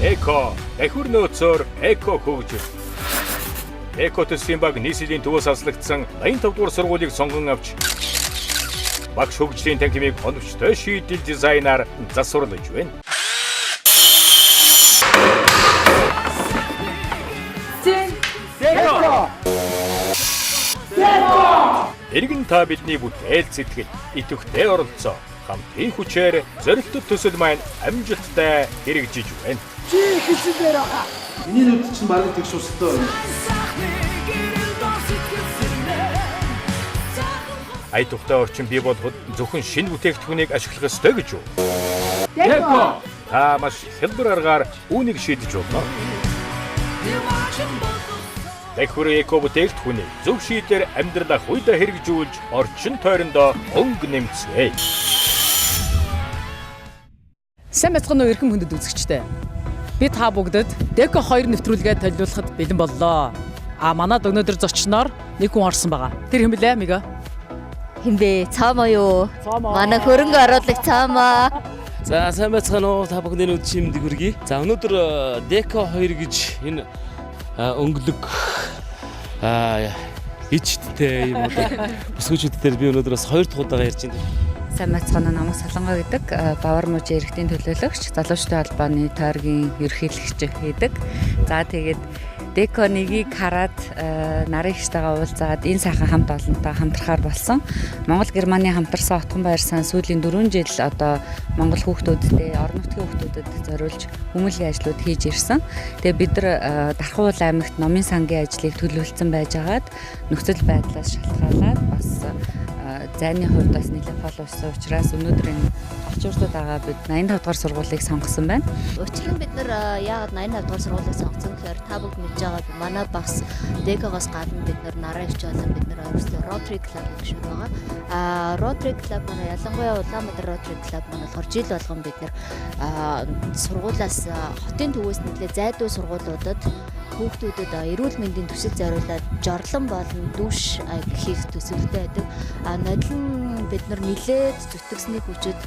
Deco, дахиур нөөцөөр Eco хөгжил. Deco төсвийн баг нийслэлийн төвөөс аслагдсан 85 дугаар сургуулийг сонгон авч багш хөгжлийн танхимыг оновчтой шийдэл дизайнаар засварлаж байна. Deco! Иргэн та бидний бүтээл сэтгэл идэвхтэй оролцоо хамтын хүчээр зорилттой төсөл маань амжилттай хэрэгжиж байна. Чи хийсэн дээр байгаа. Миний нүд чинь баг тэгш устай байна. Ай тухтай орчин бий болгоход зөвхөн шинэ бүтээгдэхүүнийг ашиглах ёстой гэж юу? Deco! Та маш хялбар аргаар үүнийг шийдэж болно. Дахиур эко бүтээгдэхүүнийг зөв шийдээр амьдралаа хуйдаа хэрэгжүүлж орчин тойрондоо өнгө нэмцгээе. Сайн мэцхан уу эрхэм хүндэт үзэгчтэй. Би та бүгдэд Deco 2 нэвтрүүлгээ төлөвлөхөд бэлэн боллоо. Манад өнөөдөр зочноор нэг хүн орсон байгаа. Тэр хэн блэ Мига? Хинбэ цаамаа юу? Манай хөрөнгө оруулагч цаамаа. За сайн байцгаана уу та бүхний үд шимдэг хүргэе. За өнөөдөр Deco 2 гэж энэ өнгөлөг ичтэй юм уу? Бүсгүүчүүдээр би өнөөдөр бас 2 дахь удаага ярьж байна. Сайн байцгаана намайг Солонгоо гэдэг Бавар мужийн иргэдийн төлөөлөгч, залуучдын холбооны тойргийн ерөнхийлөгч хийдэг. За тэгээд Deco 1-ийг хараад нарын ихтэйгээ уулзаад энэ сайхан хамт олонтой хамтрахаар болсон. Монгол Германы хамтарсан Отгон баяр сан сүүлийн 4 жил одоо Монгол хүүхдүүдтэй, орон нутгийн хүүхдүүдэд зориулж хүмүүнлэгийн ажлууд хийж ирсэн. Тэгээ бид нар Дархуул аймагт номын сангийн ажлыг төлөвлөсөн байжгаад нөхцөл байдлаас шалтгаалаад бас зайны хувьд бас нэлээд фол болсон учраас өнөөдөр энэ очирдууд байгаа бид 85 дугаар сургуулийг сонгосон байна. Учир нь бид нар яагаад 85 дугаар сургуулийг сонгосон гэхээр та бүгд мэдж байгаа манай багс Deco-гоос гадна бид нар нарийн хвч болон бид нар өөрсдөө Rotary Club гэж байгаа. Rotary Club манай ялангуяа Улаанбаатар Rotary Club манай болохоор жил болгон бид нар сургуулиас хотын төвөөс нэлээд зайдуу сургуулиудад хүүхдүүдэд эрүүл мэндийн төсөл зориулаад жорлон болон дүүш хийх төсөвтэй байдаг. Нодлон бид нар нэлээд зүтгэсний хүчит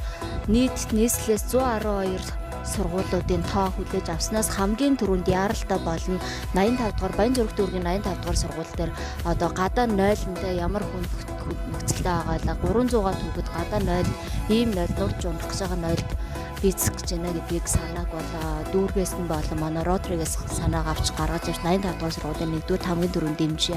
нийт нийслэлээс 112 сургуулиудын тоо хүлээж авснаас хамгийн түрүүнд яаралтай болон 85 дугаар Баянзүрх дүүргийн 85 дугаар сургууль дээр одоо гадаа 0-нтэй ямар хүн нөхцөлтэй байгаалаа 300-aa төгөд гадаа 0 ийм 0 нурж унах гэж байгаа 0-д бицэх гэж байна гэдгийг санааг бол дүүргээс нь болон манай Rotary-гээс санааг авч гаргаж ирж 85 дугаар сургуулийн 1-р хамгийн түрүүнд дэмжиж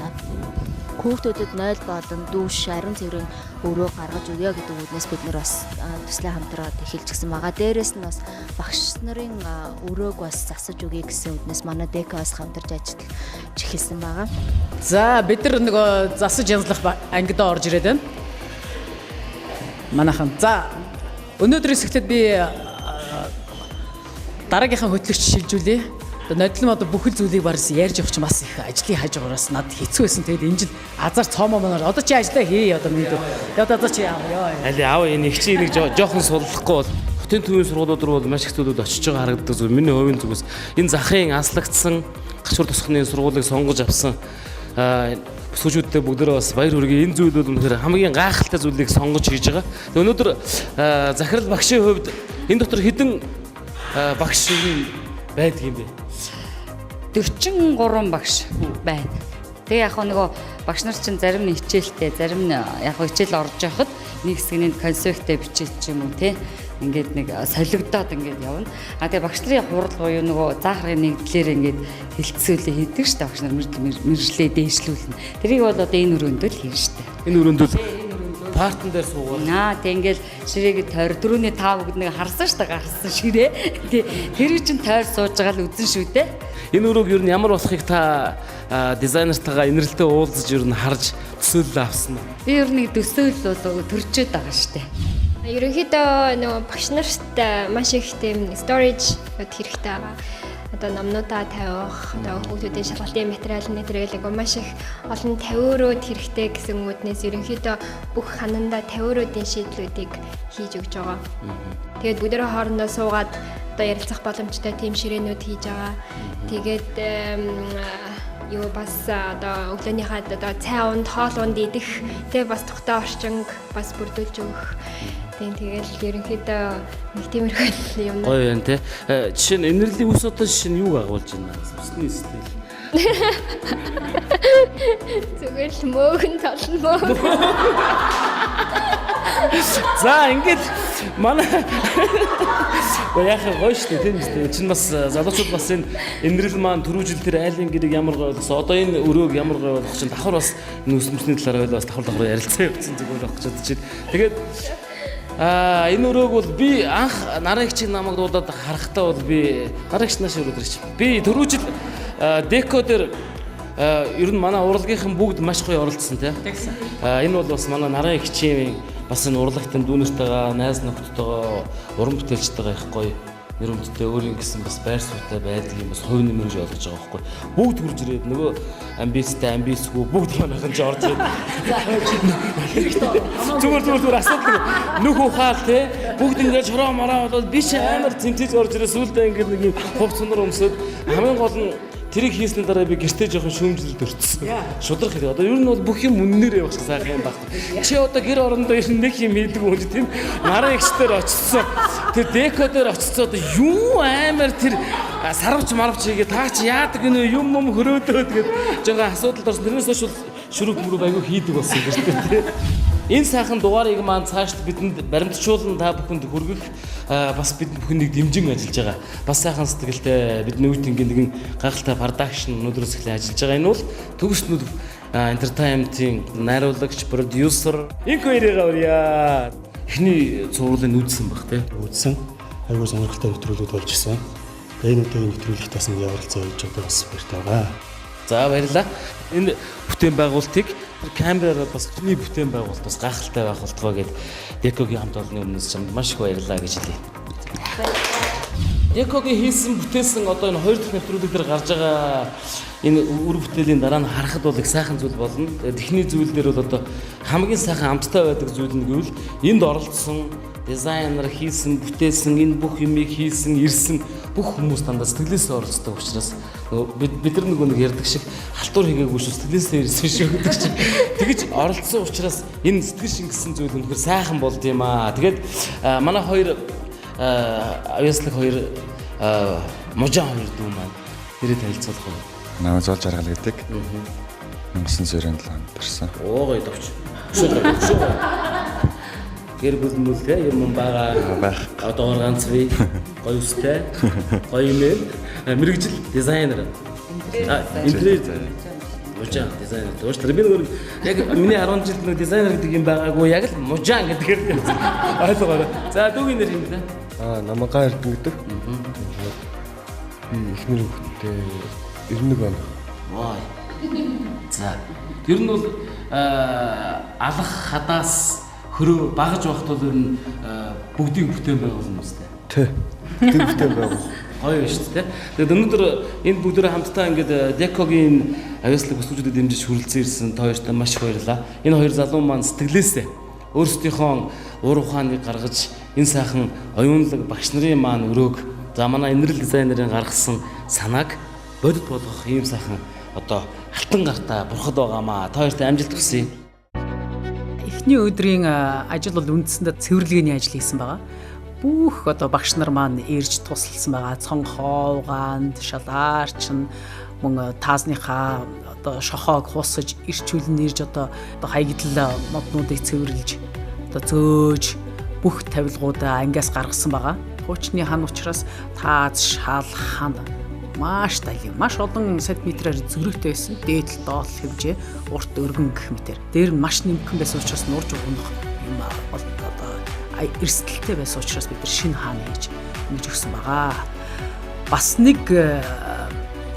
хүүхдүүдэд 0 болон дүүш ариун цэврийн өрөө гаргаж өгье гэдэг үгнээс бид нар бас төслийн хамтраад эхэлж гисэн байгаа. Дээрээс нь бас багш нарын өрөөг бас засаж өгье гэсэн үгнээс манай Deco-с хамтарч ажиллаж эхэлсэн байгаа. За бид нар нөгөө засаж янзлах ангид орж ирээд байна. Манайхан. За өнөөдрөөс эхлээд би дараагийнхаа хөтлөгч шилжүүлье. Нодлон одоо бүхэл зүйлийг барс ярьж явах чинь бас их ажлын хажуугараас над хэцүү байсан. Тэгээд энэ жил азар цоомоо манаар одоо чи ажиллаа хий одоо минь. Одоо чи яа. Али аав энэ их чи нэг жоохон суллахгүй бол хотын төвийн сургуулиуд руу бол маш их зүйлүүд очиж байгаа харагддаг зүйл. Миний хувийн зүгээс энэ захын аслагдсан гашуур тусхны сургуулийг сонгож авсан бүсгүүчүүдтэй бүгдөө бас баяр хүргэе. Энэ зүйл бол үнэхээр хамгийн гайхалтай зүйлийг сонгож хийж байгаа. Тэгээ өнөөдөр захирал багшийн хувьд энэ дотор хэдэн багш байдаг юм бэ? 43 багш байна. Тэгээ яг нөгөө багш нар чинь зарим нь хичээлтэй, зарим нь яг хичээл орж явахад нэг хэсэг нь конспекттэй бичиж ч юм уу те. Ингээд нэг солигдоод ингээд явна. Тэгээ багш нарын хурал буюу нөгөө заахрын нэгдлэр ингээд хилцүүлээ хийдэг шүү дээ. Багш нар мэржлээ дээшлүүлнэ. Тэрийг бол одоо энэ өрөөндөө л хийн шүү дээ. Энэ өрөөндөө партн дээр суугаад. Тэг ингээл ширээгээ тойр дөрөвний 5 бүгд нэг харсан шүү дээ гарсан ширээ. Тэр чинь тойр сууж байгаа л үзэн шүү дээ. Энэ өрөөг юу ямар болохыг та дизайнертайгаа инрэлтэд уулзаж юу харж төсөөлөл авсан уу? Би ер нь төсөөлөл бол төрчөөд байгаа шүү дээ. Ерөнхийдөө нөгөө багш нарт маш их тийм storage хэрэгтэй байгаа. Одоо номнуудаа тавих, одоо хүүхдүүдийн шалгалтын материал нэтрэгэлэг маш их олон тавиурууд хэрэгтэй гэсэн үгнээс ерөнхийдөө бүх хананда тавиуруудын шийдлүүдийг хийж өгч байгаа. Тэгээд бүгдээ хоорондоо суугаад одоо ярилцах боломжтой тийм ширээнүүд хийж байгаа. Тэгээд юу бас одоо өглөөнийхөө одоо цай унд хоол унд идэх тэг бас тухтай орчинг бас бүрдүүлж өгөх. Тэгэл ерөнхийдөө нэг тиймэрхүү юм. Гоё юм те. Жишээ нь инэрлийн ус одоо жишээ нь юу агуулж байна? Усны стил. Зүгээр л мөөгн толно мөө. За ингээд манай яхаа гоё шүү дээ тийм үү. Чин бас залуучууд бас энэ инэрл маань түрүү жил тэр айлын гэрийг ямар гоё болгосон. Одоо энэ өрөөг ямар гоё болгох чинь давхар бас энэ ус мөсний талаар бас давхар ярилцсан явсан зүгээр болох гэж бодож байна. Тэгээд энэ өрөөг бол би анх нараагчийн намайг дуудаад харахтаа бол би нараагч нааш өрөөд ирчих. Би түрүү жил Deco дээр ер нь манай урлагийнхан бүгд маш гоё оролцсон тийм. Энэ бол бас манай нараагчийн бас энэ урлагтын дүүнэртэйгээ, найз нөхдөдтэйгээ, уран бүтээлчтэйгээ их гоё нэр хүндтэй өөрийн гэсэн бас байр сууритай байдаг юм бас хувь нэмэрж ойлгож байгаа байхгүй. Бүгд хурж ирээд нөгөө амбицгүй бүгд манайхан ч орж ирээд. Зүгээр асуудал нүх ухаал те бүгд ингээд шороо мараа болоод би ч амар цэмцэж орж ирээ сүулдэ ингээд нэг юм хувц сонор өмсөд хамгийн гол нь тэрийг хийсний дараа би гэртээ жоохон шүүмжлэлд өртсөн. Шудрах хэрэг. Одоо ер нь бол бүх юм үннээр явах сайхан юм байна. Чи одоо гэр орондоо ер нь нэг юм хийдэг юм тийм наран эгчтэр очсон. Тэр Deco дээр очсон одоо юу амар тэр сарвч марвч хийгээ таа чи яадаг гинэ юм хөрөөдөө тэгээд жоохон асуудалд орсон. Тэрнээс хойш шүрэг мөрөв аягүй хийдэг болсон гэртээ тийм. Энэ сайхан дугаарыг маань цаашд бидэнд баримтжуулан та бүхэнд хүргэх бас бид бүхнийг дэмжин ажиллаж байгаа. Бас сайхан сэтгэлтэй бидний үе тэнгийн нэгэн гайхалтай продакшн өнөөдрөөс эхлэн ажиллаж байгаа. Энэ бол төгснүүд entertainment-ийн найруулагч, продюсер Инко ирээгаа урья. Эхний цувралыг үзсэн баг тий. Үзсэн. Аягүй сонирхолтой нэвтрүүлгүүд болж ирсэн. Энэ удаагийн нэвтрүүлэгт бас нэг явуулцаа хийж байгаа бас баяртай байгаа. За баярлалаа. Энэ бүтээн байгуулалтыг камераар бас хүний бүтээн байгуулалт бас гайхалтай байх болтгоо гэд Deco-гийн хамт олонны өмнөөс чамд маш их баярлалаа гэж хэлье. Deco-гийн хийсэн бүтээсэн одоо энэ хоёр дахь нэвтрүүлэг дээр гарч байгаа энэ үр бүтээлийн дараа нь харахад бол их сайхан зүйл болно. Техникийн зүйл дээр бол одоо хамгийн сайхан амттай байдаг зүйл нь гэвэл энд оролцсон дизайнер хийсэн, бүтээсэн, энэ бүх юмыг хийсэн, ирсэн бүх хүмүүс дандаа сэтгэлээсээ оролцдог учраас бид нар нэг ярьдаг шиг халтур хийгээгүй шүү сэтгэлээсээ ирсэн шүү гэдэг чинь тэгэж оролцсон учраас энэ сэтгэл шингэсэн зүйл үнэхээр сайхан болд юм аа. Тэгээд манай хоёр авьяаслаг хоёр можаа хоёр дүү маань нэрээ танилцуулах уу? Намайг зол жаргал гэдэг. 1997 онд төрсэн. Оо гоё товч. Шүү. Гэр бүл мөлтэй юм байгаа. Одоо ганц би гоё үстэй. Гоё юм. Мэргэжил дизайнер. Интерьер мужаа дизайнер. Өөрчлөлт би нэг яг миний 10 жилд нэг дизайнер гэдэг юм байгаагүй яг л мужаа гэдэг ойлгоорой. За дүүгийн нэр юм да. Намагаа Эрдэнэ гэдэг. Би эхнэр хүүхдтэй 91 он. Вай. За. Ер нь бол алах хадаас хөрөө багаж байхад бол ер нь бүгдийг бүтээн байгуулна үстэй. Тэ. Бүгдийг бүтээн байгуул. Гоё шүү дээ. Тэгээд өнөөдөр энэ бүгдөө хамтдаа ингээд Deco-гийн авьяаслаг бүсгүүдэд дэмжиж хүрэлцэн ирсэн та хоёртаа маш их баярлалаа. Энэ хоёр залуу маань сэтгэлээсээ өөрсдийнхөө уур ухааныг гаргаж энэ сайхан оюунлаг багш нарын маань өрөөг за манай инэрл дизайнерын гаргасан санааг бодит болгох ийм сайхан одоо алтан гартаа бурхад байгаамаа. Та хоёрт амжилт хүсье. Эхний өдрийн ажил бол үндсэндээ цэвэрлэгээний ажил хийсэн байгаа. Бүх одоо багш нар маань ирж тусалсан байгаа. Цонхооганд, шалаарчин, мөн таасныхаа одоо шохоог хусаж, ирчүүлэн ирж одоо хаягдл моднуудыг цэвэрлж, одоо зөөж бүх тавилгуудаа ангиас гаргасан байгаа. Хуучны хан учраас тааз, шал, хан маш тайлбар, маш олон сантиметрээр зөрөгтэй байсан. Дээдл доол хэмжээ, урт өргөн гэх мэтэр. Дээр нь маш нэмгэн байсан учраас нурж угнах юм бол одоо эрсдэлтэй байсан учраас бид нар шинэ хаан хийж ингэж өгсөн байгаа. Бас нэг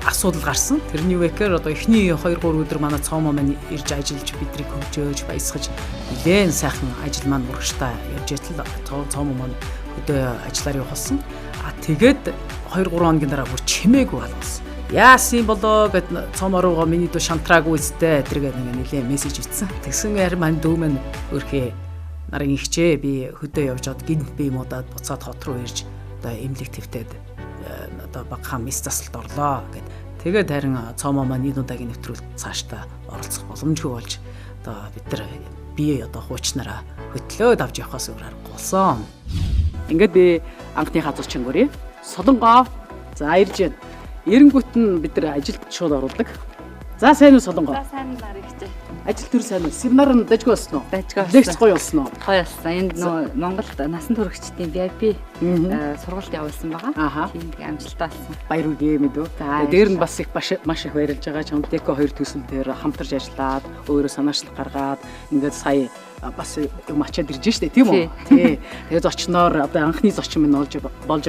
асуудал гарсан. Тэрний юу гэхээр одоо эхний 2-3 өдөр манай цоомоо маань ирж ажиллаж бидрийг хөгжөөж баясгаж нэлээд сайхан ажил маань урагштай явж итэл цоомоо маань өдөө ажиллаар явуулсан. Тэгээд 2-3 хоногийн дараа бүр чимээгүй болсон. Яасан болоо гэд цоомороо миний дөө шантраагүй үстэй тэргээ нэг нэлээд мессеж итсэн. Тэгсэн харин мань дүү маань өөрхий нарын ихчээ би хөдөө явж чад гинт би муудаад буцаад хот руу ирж одоо эмнэлэг твтээд одоо багахан мис засалт орлоо гэд Тэгээд харин цаомоо маань энэ удаагийн нэвтрүүлэлт цаашдаа оролцох боломжгүй болж одоо бид нар бие одоо хуучнараа хөтлөөд авч явахаас өөр аргагүй болсон. Ингээд би анхныхаа зурчин гөрье. Солонгоо. За ирж байна. Эренгүүт нь бид нар ажилд шууд орулдаг. За сайн уу Солонгоо? За сайн нарыг хичээ. Ажил төр сайн уу? Семинар нь дажгүй болсон уу? Дажгүй болсон. Лекц гоё болсон уу? Гоё болсон. Энд нөө Монголд насан туршидчдын VIP сургалт явуулсан байгаа. Тийм тэгээ амжилттай болсон. Баяр үгүй мэдүү. Дээр нь бас их маш их баярлж байгаа. Чам Deco 2 төсөлтөөр хамтарч ажиллаад өөрөө санаачлал гаргаад ингээд сая бас юм ачаад ирж штэ тийм үү? Тий. Тэгээ зочноор одоо анхны зочин минь болж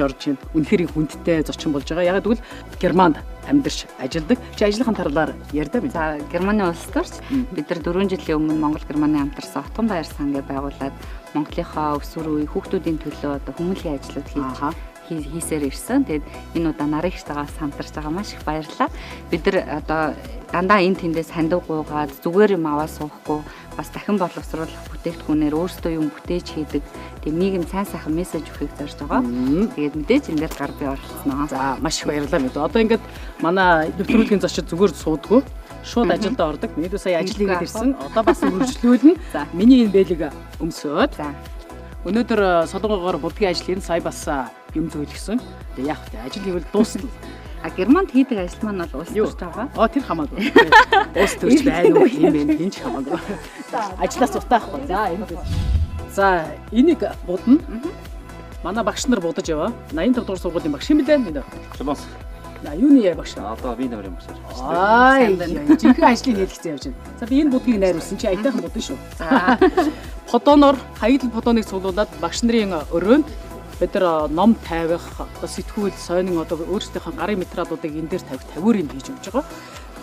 орж байна. Үнэхээр хүндтэй зочин болж байгаа. Ягаад гэвэл Германд амьдарч ажилладаг. Чи ажлынхаа талаар ярьдаа байна. За Германы улс төрч бид нар 4 жилийн өмнө Монгол Германы хамтарсан Отгон баяр сан гэж байгуулад Монголынхаа өсвөр үе хүүхдүүдийн төлөө одоо хүмүүнлэгийн ажлууд хийсээр ирсэн. Тэгээд энэ удаа нарийн штагаас хамтарч байгаа маш их баярлалаа. Бид нар одоо дандаа энэ тэндээс хандив гуугаад зүгээр юм аваа суухгүй бас дахин боловсруулах бүтээгдэхүүнээр өөрсдөө юм бүтээж хийдэг. Тэгээд нийгэм сайн сайхан мессеж өгөхийг зорж байгаа. Тэгээд мэдээж энэ дээр гар бие оролцсноо. За маш их баярлалаа мэд. Одоо ингээд манай нэвтрүүлгийн зочид зүгээр суудгүй. Шууд ажилд ордог. Мэдээ сая ажил хийгээд ирсэн. Одоо бас үргэлжлүүлнэ. За миний энэ бэлэг өмсөөд. За өнөөдөр Солонгоогоор будгийн ажил сая бас юм зөвлөсөн. Тэгээ яах вэ? Ажил хийвэл дуусна. Германд хийдэг ажил маань бол улс төрч байгаа. Тэр хамаагүй. Улс төрч байна уу юм бэ? Энд ч хамаагүй. Ажлаас утаахгүй. За энэ. За энийг будна. Манай багш нар будаж яваа. 85 дугаар сургуулийн багш юм билээ нэ. Солонгос. Юуны яа багш? Одоо би нэрийн багш. Жинхэнэ ажлыг хийлгэсэн явж байна. За би энэ будгийг найруулсан чи аятайхан будна шүү. За фотоноор хаягдл фотоныг цуглуулад багш нарын өрөөнд бид нар ном тавих, сэтгүүл, сойнын одоо өөрсдийнхөө гарын материалуудыг энэ дээр тавих тавиурыг хийж өгч байгаа.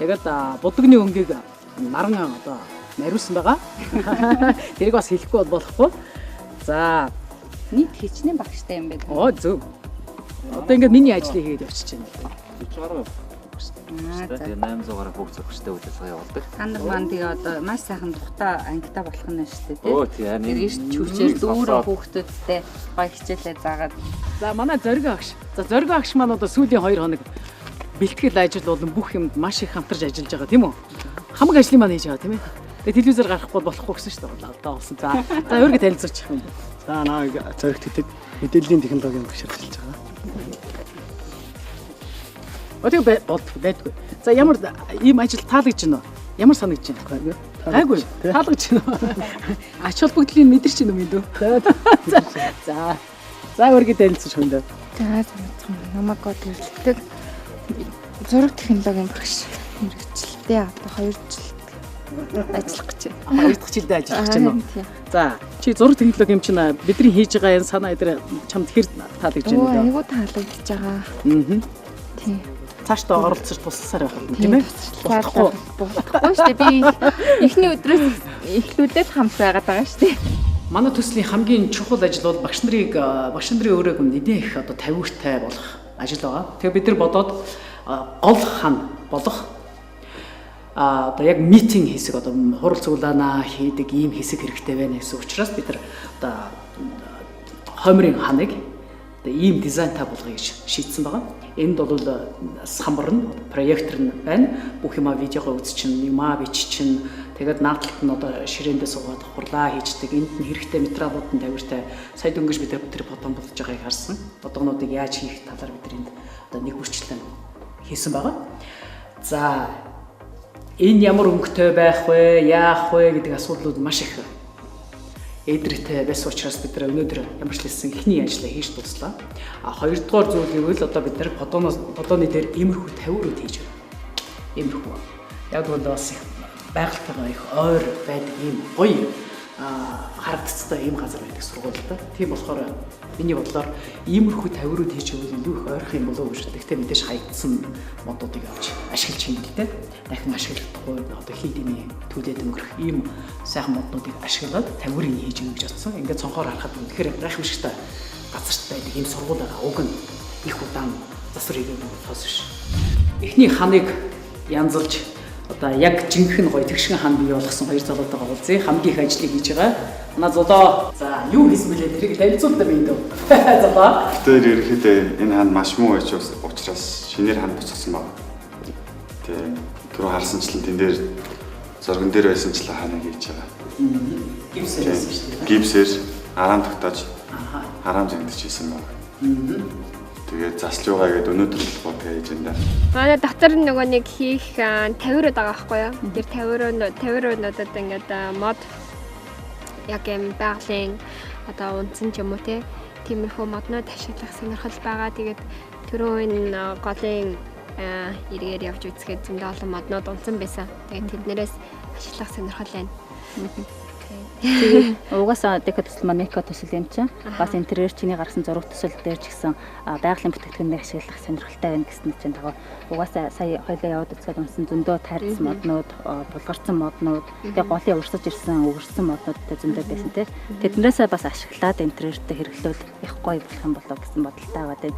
Тэгээд будагны өнгийг наран одоо найруулсан байгаа. Тэрийг бас хэлэхгүй болохгүй. За нийт хичнээн багштай юм байна. Зөв. Одоо ингээд миний ажлыг хийгээд явчихж байна. 40 гаруй тэгээ 800 гаруй хүүхд зөвхөстэй үйл ажиллагаа явуулдаг. Та нар маань тэгээ одоо маш сайхан тухтай ангитай болох нь шүү дээ. Өө тийм. Эргэж чүчээр дүүрэн хүүхдүүдтэй гоё хичээлээ заагаад. За манай зориг агш. За зориг агш маань одоо сүүлийн 2 хоног бэлтгэл ажил болон бүх юмд маш их хамтарч ажиллаж байгаа тийм үү? Хамаг ажлыг маань хийж байгаа тийм ээ. Тэгээ телевизээр гарахгүй болохгүй гэсэн шүү дээ. Одоо болсон. За өөргөө танилцуулчих юм. За намайг зоригт гэдэг мэдээллийн технологийн багш ажиллаж байгаа. Өтөг байдгүй. За ямар ийм ажил таалагдж байна уу? Ямар санагдж байна? Гайгүй. Таалагдж байна. Ач холбогдлын мэдэрч байна уу мэдүү? За өөргөө танилцуулж хүндээ. За намайг гэрлэлтэй зураг технологийн багш мэргэжилтэй одоо 2 жил ажиллах гэж байна. 2 дахь жилдээ ажиллах гэж байна уу? За чи зураг технологи юм чинь бидний хийж байгаа энэ санаа эдгээр чамд хэр таалагдж байна вэ? Айгуу таалагдж байгаа. Тийм. Цаашдаа оролцож тусласаар байх юм тийм ээ? Болохгүй шүү дээ. Би эхний өдрөөс эхлүүлээд хамт байгаад байгаа шүү дээ. Манай төслийн хамгийн чухал ажил бол багш нарын өрөөг нэлээд их одоо тавиуртай болох ажил байгаа. Тэгээ бид нар бодоод гол хан болох одоо яг митинг хэсэг одоо хурал цуглаанаа хийдэг ийм хэсэг хэрэгтэй байна гэсэн учраас бид нар одоо хомрын ханыг ийм дизайнтай болгоё гэж шийдсэн байгаа. Энд бол самбар нь, проектор нь байна. Бүх юмаа видеогоо үзчихнэ, юмаа биччихнэ. Тэгээд наадталт нь одоо ширээндээ суугаад хурлаа хийждэг. Энд нь хэрэгтэй материалууд нь тавьиртай. Сая дөнгөж бид тэр фотон болж байгааг харсан. Бодгонуудыг яаж хийх талаар бид энд одоо нэг бүрчлэн хийсэн байгаа. За энэ ямар өнгөтэй байх вэ, яах вэ гэдэг асуудлууд маш их эдрэгтэй байсан учраас бид нар өнөөдөр ямар ч хэлсэн эхний ажлаа хийж дуслаа. Хоёрдугаар зүйл гэвэл одоо бид нар фотоны дээр иймэрхүү тавиурууд хийж байна. Иймэрхүү. Яг бол бас их байгальтайгаа их ойр байдаг ийм гоё харагдцтай ийм газар байдаг сургуультай. Тийм болохоор миний бодлоор иймэрхүү тавиурууд хийж өгвөл илүү их ойрох юм болов уу гэж. Тэгтээ мэдээж хаягдсан модуудыг авч ашиглаж хэмгэлтэй. Дахин ашиглахгүй одоо хийдийн төлөөд өнгөрөх ийм сайхан моднуудыг ашиглаад тавиурыг хийж өгч чадсан. Ингээд цонхоор харахад үнэхээр гайхамшигтай газарт байдаг ийм сургууль байгаа. Уг нь их удаан засвар хийгээд болохоос биш. Эхний ханыг янзалж одоо яг жинхэнэ гоё тэгшин хан бий болгосон хоёр залуутайгаа уулзъя. Хамгийн их ажлыг хийж байгаа. Манай золоо. За юу хийсэн бэлээ тэрийг танилцуулдаг юм дөө. Золоо. Тэр ерөөхдөө энэ хан маш муу байж учраас шинээр хан буцсан байна. Тэгээ түрүү харсанчлан тэн дээр зурган дээр байсанчлан ханаа хийж байгаа. Гипсээр байсан шүү дээ. Гипсээр араам тогтоож араам зэмдчихсэн байна. Тэгээд заслуугаа гээд өнөөдөр л бод хийж энэ. Манай дотор нөгөө нэг хийх 50 руу байгаа байхгүй юу? Тэр 50 руудад ингээд мод яг юм байгалийн одоо унтсан ч юм уу те. Тиймэрхүү моднууд ашиглах сонирхол байгаа. Тэгээд түрүү энэ голын эргээр явж үзэхэд зөндөө олон моднууд унтсан байсан. Тэгээд тэднэрээс ашиглах сонирхол байна. Тэгээд угаасаа Deco төсөл маань Deco төсөл юм чинь бас интерьер чиний гаргасан зураг төсөл дээр ч гэсэн байгалийн бүтээгдэхүүнээ ашиглах сонирхолтой байна гэсэн чинь дагуу угаасаа сая хоёлаа яваад үзгээд унсан зөндөө таарсан моднууд, булгарсан моднууд, тэгээд голын урсаж ирсэн, өвөрсөн моднуудтай зөндөө байсан тийм. Тэднээсээ бас ашиглаад интерьертэй хэрэглүүл их гоё болох юм болов гэсэн бодолтой байгаа тийм.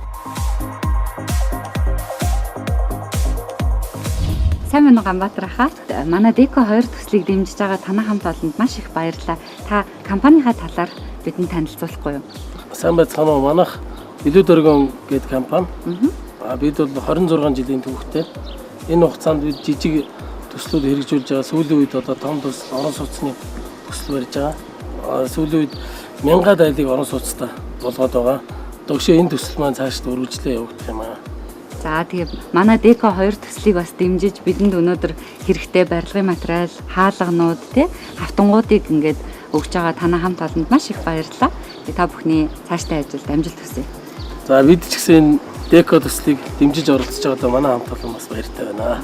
Сайн байна уу Ганбаатар хаа. Манай Deco 2 төслийг дэмжиж байгаа танай хамт олонд маш их баярлалаа. Та компанийнхаа талаар бидэнд танилцуулахгүй юу? Сайн байцгаана уу? Манайх Илүү дөргөн гэдэг компани. Бид бол 26 жилийн түүхтэй. Энэ хугацаанд бид жижиг төслүүд хэрэгжүүлж байгаа. Сүүлийн үед одоо том төсөл орон сууцны төсөл барьж байгаа. Сүүлийн үед мянган айлыг орон сууцтай болгоод байгаа. Догшөө энэ төсөл маань цаашд үргэлжлээ явагдах юм аа. За тэгээд манай Deco 2 төслийг бас дэмжиж бидэнд өнөөдөр хэрэгтэй барилгын материал, хаалганууд тий хавтангуудыг ингээд өгж байгаа танай хамт олонд маш их баярлалаа. Та бүхний цаашдаа ажилд амжилт хүсье. За бид ч гэсэн Deco төслийг дэмжиж оролцож байгаадаа манай хамт олон бас баяртай байна.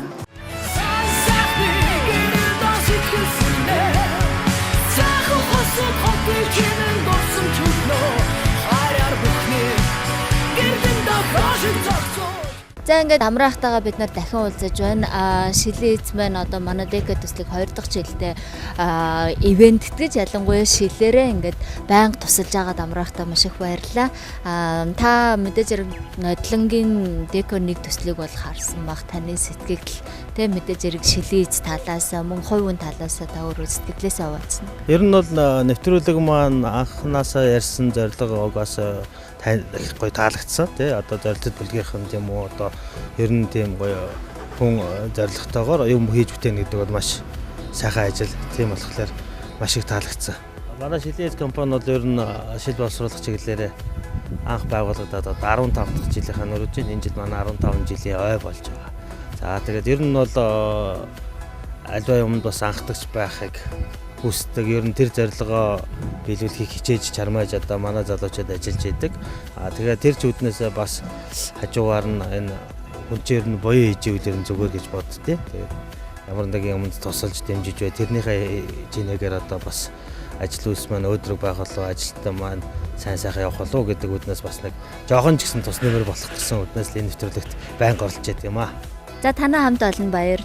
За ингээд амраахтайгаа бид нар дахин уулзаж байна. Шилийн эзэн байна одоо манай Deco төслийг 2 дахь жилдээ ивент гэж ялангуяа шилээрээ ингээд байнга тусалж байгаад амраахтай маш их баярлалаа. Та мэдээж хэрэг нодлонгийн Deco 1 төслийг бол харсан баг таны сэтгэл тэ мэдээж хэрэг шилийн эз талаас мөн хувийн талаас та өөрөө сэтгэлээсээ хуваалцсан. Ер нь бол нэвтрүүлэг маань анханасаа ярьсан зорилгоогоос их гоё таалагдсан тий одоо зорилтод бүлгийнхэн тийм үү одоо ер нь тийм гоё хүн зорилготойгоор юм хийж бүтээн гэдэг бол маш сайхан ажил тийм болохоор маш их таалагдсан. Манай шилийн компани бол ер нь шил боловсруулах чиглэлээр анх байгуулагдаад одоо 15 дахь жилийнхаа нөрөж байна. Энэ жил манай 15 жилийн ой болж байгаа. За тэгээд ер нь бол альва юмд бас анхдагч байхыг хүсдэг. Ер нь тэр зорилгоо биелүүлэхийг хичээж чармааж одоо манай залуучууд ажиллаж идэг. Тэгээд тэр чүүднээс бас хажуугаар нь энэ хүнчээр нь боёо хийж ивэл ер нь зүгээр гэж боддتي. Тэгээд ямар нэгэн юмд тусалж дэмжиж бай. Тэрнийхээ жинэгээр одоо бас ажил үйлс маань өөдрөг байх болов ажилтаа маань сайн сайхан явах болов гэдэг үднээс бас нэг жоохон ч гэсэн тус нэмэр болох гэсэн үднээс л энэ нэвтрүүлэгт байнга оролцож байдаг юм аа. За танай хамт олон баяр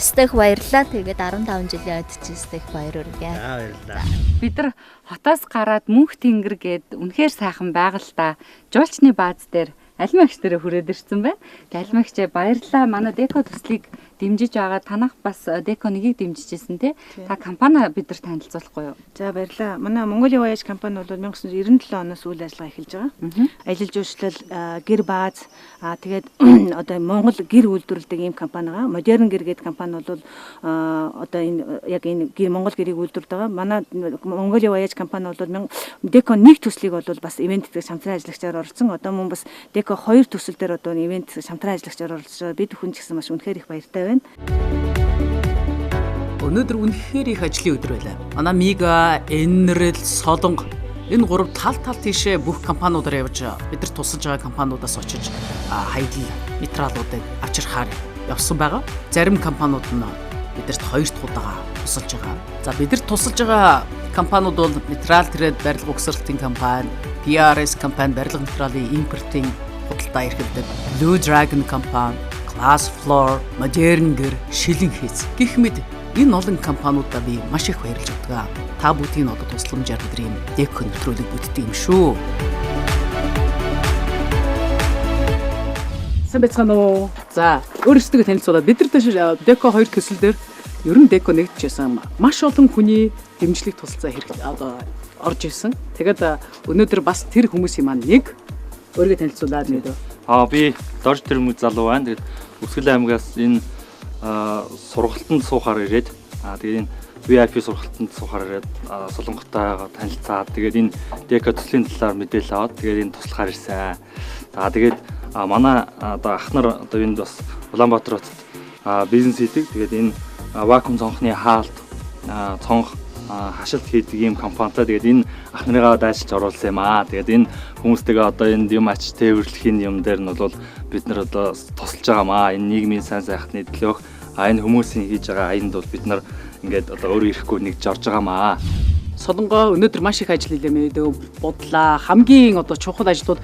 стейк баярлалаа. Тэгээд 15 жилийн ойд чи стейк баяр үргээ. Баярлалаа. Бид нар хотоос гараад мөнх тэнгэр гээд үнэхээр сайхан байгальтаа жуулчны бааз дээр алимагч дээр хүрээд ирсэн байна. Тэгээд алимагч баярлалаа. Манай Deco төслийг дэмжиж байгаа танах бас Deco 1-ийг дэмжижсэн тий. Та компани бид нар танилцуулахгүй юу? За баярлалаа. Манай Mongolia Voyage компани бол 1997 оноос үйл ажиллагаа эхэлж байгаа. Ажил жуулчлал, гэр бааз, тэгээд одоо Монгол гэр үйлдвэрлэдэг ийм компани байгаа. Модерн гэр гэдэг компани бол одоо энэ яг энэ Монгол гэрийг үйлдвэрлэдэг байгаа. Манай Mongolia Voyage компани бол Deco 1 төслийг бол бас ивент гэдэг шамтран ажиллагчаар оролцсон. Одоо мөн бас Deco 2 төсөл дээр одоо ивент шамтран ажиллагчаар оролцож байгаа. Бид бүхэн ч гэсэн маш үнэхээр их баяртай байна. Өнөөдөр үнэхээр их ажлын өдөр байлаа. Манай Мига, Энрэл, Солонго энэ гурав тал тийшээ бүх компаниудаар явж бид нар тусалж байгаа компаниудаас очиж хаягдл материалуудыг авчирхаар явсан байгаа. Зарим компаниуд нь бидэрт 2 дахь удаа тусалж байгаа. За бид нар тусалж байгаа компаниуд бол материал трейд барилга угсралтын компани, PRS компани барилга материалын импортын худалдаа эрхэлдэг, Blue Dragon компани, Glass Floor, Modern гэр, шилэн хийц гэх мэт энэ олон компаниудаа би маш их баярлж байна. Та бүдгийн одоо тусламжаар бидний Deco нэвтрүүлэг бүтдэг юм шүү. Сайн байцгаана уу? За, өөрсдөө танилцуулаад бид нар Deco 2 төсөл дээр ер нь Deco нэгдчихсэн маш олон хүний дэмжлэг тусалцаа одоо орж ирсэн. Тэгээд өнөөдөр бас тэр хүмүүсийн маань нэг өөрийгөө танилцуулаад нэрөө. Би Дорж Тэрмэг залуу байна. Тэгээд Үсгэл аймгаас энэ сургалтанд суухаар ирээд тэгээд энэ VIP сургалтанд суухаар ирээд Солонготойгоо танилцаад тэгээд энэ Deco төслийн талаар мэдээлэл аваад тэгээд энэ туслахаар ирсэн. За тэгээд манай одоо ах нар одоо энд бас Улаанбаатар хотод бизнес хийдэг. Тэгээд энэ вакуум цонхны хаалт цонх хашилт хийдэг ийм компанитай. Тэгээд энэ ах нарыгаа дайшилж оруулсан юм аа. Тэгээд энэ хүмүүстэйгээ одоо энэ юм ач тээвэрлэхийн юм дээр нь бол бид нар одоо тусалж байгаамаа. Энэ нийгмийн сайн сайхны төлөөх энэ хүмүүсийн хийж байгаа аянд бол бид нар ингээд одоо өөрөө ирэхгүй нэгж орж байгаамаа. Солонгоо өнөөдөр маш их ажил хийлээ бодлаа. Хамгийн одоо чухал ажлууд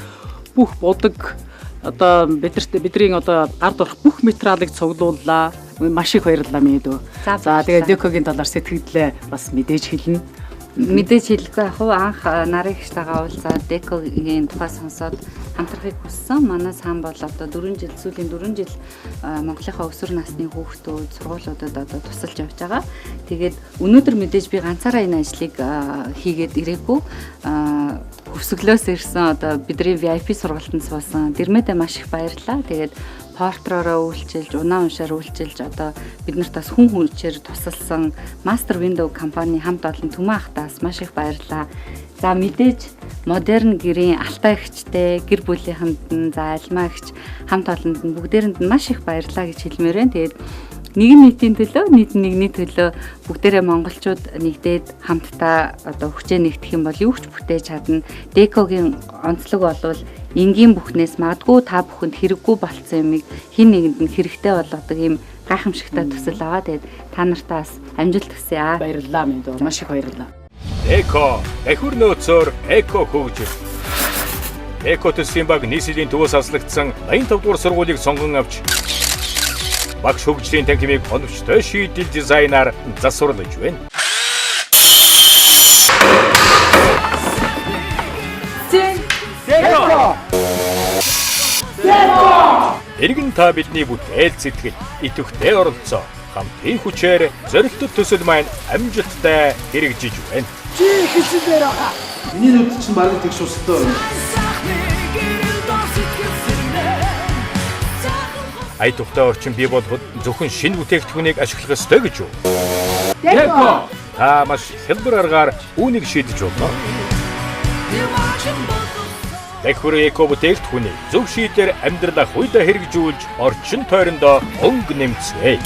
бүх будаг одоо бидний одоо гард орох бүх материалыг цуглууллаа. Маш их баярлалаа мэдөө. За тэгээд Deco-гийн талаар сэтгэлдээ бас мэдээж хэлнэ. Мэдээж хэлэхгүй яг уу анх нарыг штагаа уулзаад Deco-гийн тухай сонсоод хамтрахыг хүссэн. Манай сан бол одоо 4 жил сүүлийн 4 жил Монголынхаа өсвөр насны хүүхдүүд сургуулиудад одоо тусалж явж байгаа. Тэгээд өнөөдөр мэдээж би ганцаараа энэ ажлыг хийгээд ирээгүй. Хөвсгөлөөс ирсэн одоо бидний VIP сургалтанд суусан Дэрмэдэ маш их баярлалаа. Тэгээд портророо үйлчилж, унаа уншаар үйлчилж одоо биднэрт бас хүн хүчээр тусалсан Master Window компани хамт олон Түмэн ахтаас маш их баярлалаа. За мэдээж модерн гэрийн алтай эгчтэй, гэр бүлийнхэнд нь за альмаагч хамт олонд нь бүгдээрэнд нь маш их баярлалаа гэж хэлмээр байна. Тэгээд нэгэн нийтийн төлөө, нийт нэгний төлөө бүгдээрээ монголчууд нэгдээд хамтдаа одоо хүчээ нэгтгэх юм бол юу ч бүтээж чадна. Deco-гийн онцлог болвол энгийн бүхнээс магадгүй та бүхэнд хэрэггүй болцсон юмыг хин нэгэнд нь хэрэгтэй болгодог ийм гайхамшигтай төсөл аваад тэгээд та нартаас амжилт хүсье аа. Баярлалаа мэдээ. Маш их баярлалаа. Deco эхүр нөөцөөр эко хөгжил. Deco төслийн баг нийслэлийн төвөөс аслагдсан 85 дугаар сургуулийг сонгон авч багш хөгжлийн танхимыг оновчтой шийдэл дизайнаар засварлаж байна. Deco! Иргэн та бидний бүтээл сэтгэл идэвхтэй оролцоо хамтын хүчээр зорилттой төсөл маань амжилттай хэрэгжиж байна. Чи хэлсээр байгаа. Миний нүд чинь баг тэгш устай байна. Ай тухтай орчин бий болгоход зөвхөн шинэ бүтээгдэхүүнийг ашиглах ёстой гэж юу? Deco! Та маш хялбар аргаар үүнийг шийдэж болно. Deco эко бүтээгдэхүүнийг зөв шийдээр амьдралаа хуйдаа хэрэгжүүлж орчин тойрондоо өнгө нэмцгээе.